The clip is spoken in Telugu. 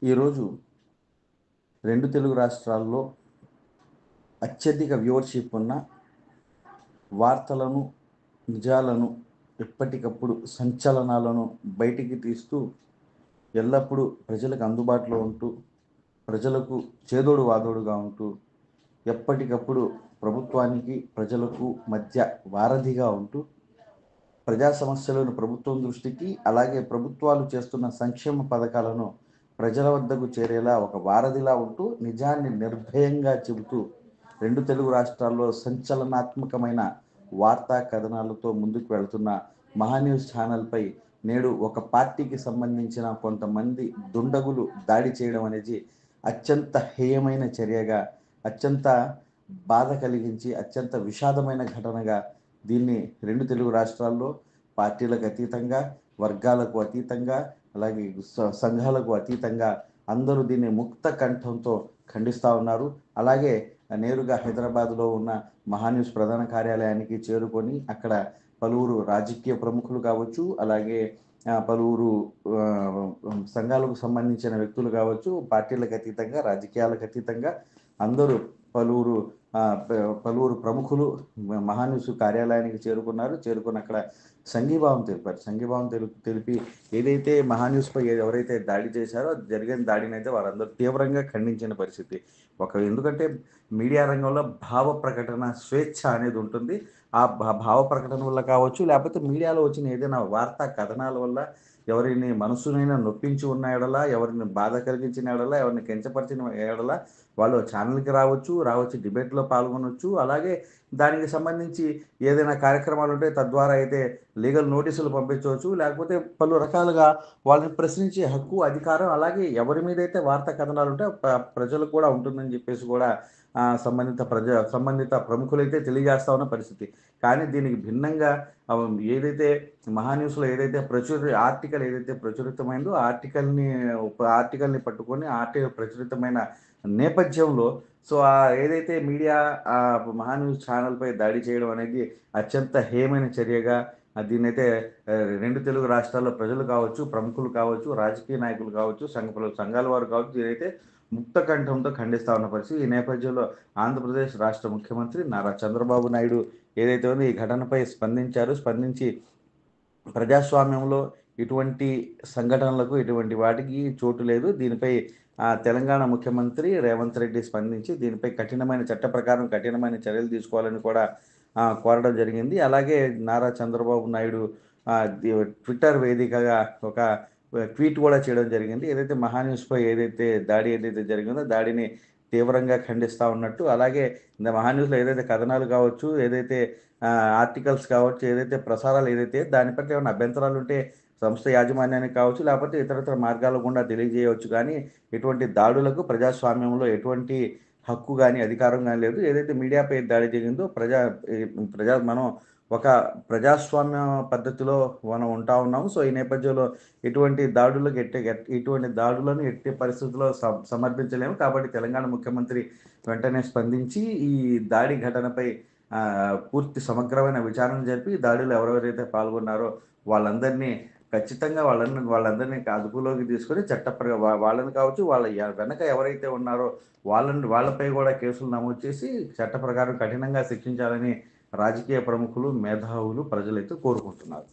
ఈరోజు 2 తెలుగు రాష్ట్రాల్లో అత్యధిక వ్యూవర్‌షిప్ ఉన్న వార్తలను, నిజాలను, ఎప్పటికప్పుడు సంచలనాలను బయటికి తీస్తూ ఎల్లప్పుడూ ప్రజలకు అందుబాటులో ఉంటూ, ప్రజలకు చేదోడు వాదోడుగా ఉంటూ, ఎప్పటికప్పుడు ప్రభుత్వానికి, ప్రజలకు మధ్య వారధిగా ఉంటూ, ప్రజా సమస్యలను ప్రభుత్వం దృష్టికి, అలాగే ప్రభుత్వాలు చేస్తున్న సంక్షేమ పథకాలను ప్రజల వద్దకు చేరేలా ఒక వారధిలా ఉంటూ, నిజాన్ని నిర్భయంగా చెబుతూ 2 తెలుగు రాష్ట్రాల్లో సంచలనాత్మకమైన వార్తా కథనాలతో ముందుకు వెళ్తున్న మహాన్యూస్ ఛానల్‌పై నేడు ఒక పార్టీకి సంబంధించిన కొంతమంది దుండగులు దాడి చేయడం అనేది అత్యంత హేయమైన చర్యగా, అత్యంత బాధ కలిగించి, అత్యంత విషాదమైన ఘటనగా దీన్ని 2 తెలుగు రాష్ట్రాల్లో పార్టీలకు అతీతంగా, వర్గాలకు అతీతంగా, అలాగే సంఘాలకు అతీతంగా అందరూ దీన్ని ముక్త కంఠంతో ఖండిస్తా ఉన్నారు. అలాగే నేరుగా హైదరాబాద్‌లో ఉన్న మహాన్యూస్ ప్రధాన కార్యాలయానికి చేరుకొని అక్కడ పలువురు రాజకీయ ప్రముఖులు కావచ్చు, అలాగే పలువురు సంఘాలకు సంబంధించిన వ్యక్తులు కావచ్చు, పార్టీలకు అతీతంగా, రాజకీయాలకు అతీతంగా అందరూ పలువురు పలువురు ప్రముఖులు మహాన్యూస్ కార్యాలయానికి చేరుకున్నారు. చేరుకొని అక్కడ సంఘీభావం తెలిపారు. సంఘీభావం తెలిపి ఏదైతే మహాన్యూస్‌పై ఎవరైతే దాడి చేశారో జరిగిన దాడినైతే వారందరూ తీవ్రంగా ఖండించిన పరిస్థితి. ఎందుకంటే మీడియా రంగంలో భావ ప్రకటన స్వేచ్ఛ అనేది ఉంటుంది. ఆ భావ ప్రకటన వల్ల కావచ్చు, లేకపోతే మీడియాలో వచ్చిన ఏదైనా వార్తా కథనాల వల్ల ఎవరిని మనసునైనా నొప్పించి ఉన్న యెడల, ఎవరిని బాధ కలిగించిన యెడల, ఎవరిని కించపరిచిన యెడల వాళ్ళు ఛానల్‌కి రావచ్చు, డిబేట్‌లో పాల్గొనొచ్చు. అలాగే దానికి సంబంధించి ఏదైనా కార్యక్రమాలుంటే తద్వారా అయితే లీగల్ నోటీసులు పంపించవచ్చు. లేకపోతే పలు రకాలుగా వాళ్ళని ప్రశ్నించే హక్కు, అధికారం అలాగే ఎవరి మీదైతే వార్తా కథనాలుంటే ప్రజలకు కూడా ఉంటుందని చెప్పేసి కూడా సంబంధిత ప్రముఖులైతే తెలియజేస్తా ఉన్న పరిస్థితి. కానీ దీనికి భిన్నంగా ఏదైతే మహాన్యూస్‌లో ఏదైతే ఆర్టికల్ ఏదైతే ప్రచురితమైందో ఆర్టికల్‌ని పట్టుకొని ఆర్టికల్ ప్రచురితమైన నేపథ్యంలో ఏదైతే మీడియా మహాన్యూస్ ఛానల్‌పై దాడి చేయడం అనేది అత్యంత హేయమైన చర్యగా దీన్నైతే 2 తెలుగు రాష్ట్రాల్లో ప్రజలు కావచ్చు, ప్రముఖులు కావచ్చు, రాజకీయ నాయకులు కావచ్చు, సంఘాల వారు కావచ్చు, దీనైతే ముక్త కంఠంతో ఖండిస్తా ఉన్న పరిస్థితి. ఈ నేపథ్యంలో ఆంధ్రప్రదేశ్ రాష్ట్ర ముఖ్యమంత్రి నారా చంద్రబాబు నాయుడు ఏదైతే ఉందో ఈ ఘటనపై స్పందించి ప్రజాస్వామ్యంలో ఇటువంటి సంఘటనలకు, ఇటువంటి వాటికి చోటు లేదు. దీనిపై తెలంగాణ ముఖ్యమంత్రి రేవంత్ రెడ్డి స్పందించి దీనిపై చట్ట ప్రకారం కఠినమైన చర్యలు తీసుకోవాలని కూడా కోరడం జరిగింది. అలాగే నారా చంద్రబాబు నాయుడు ట్విట్టర్ వేదికగా ఒక ట్వీట్ కూడా చేయడం జరిగింది. ఏదైతే మహాన్యూస్‌పై దాడి జరిగిందో దాడిని తీవ్రంగా ఖండిస్తా ఉన్నట్టు, అలాగే మహాన్యూస్‌లో ఏదైతే కథనాలు కావచ్చు, ఏదైతే ఆర్టికల్స్ కావచ్చు, ఏదైతే ప్రసారాలు దాని పట్ల ఏమైనా అభ్యంతరాలుంటే సంస్థ యాజమాన్యానికి కావచ్చు, లేకపోతే ఇతరితర మార్గాల గుండా తెలియజేయవచ్చు. కానీ ఇటువంటి దాడులకు ప్రజాస్వామ్యంలో ఎటువంటి హక్కు గాని, అధికారం గాని లేదు. ఏదైతే మీడియాపై దాడి జరిగిందో మనం ఒక ప్రజాస్వామ్య పద్ధతిలో మనం ఉంటా ఉన్నాము. ఈ నేపథ్యంలో ఇటువంటి దాడులను ఎట్టి పరిస్థితుల్లో సమర్థించలేము. కాబట్టి తెలంగాణ ముఖ్యమంత్రి వెంటనే స్పందించి ఈ దాడి ఘటనపై పూర్తి సమగ్రమైన విచారణ జరిపి దాడిలో ఎవరెవరైతే పాల్గొన్నారో వాళ్ళందరినీ ఖచ్చితంగా వాళ్ళందరినీ అదుపులోకి తీసుకొని వాళ్ళని కావచ్చు, వాళ్ళ వెనక ఎవరైతే ఉన్నారో వాళ్ళపై కూడా కేసులు నమోదు చేసి చట్ట ప్రకారం కఠినంగా శిక్షించాలని రాజకీయ ప్రముఖులు, మేధావులు, ప్రజలైతే కోరుకుంటున్నారు.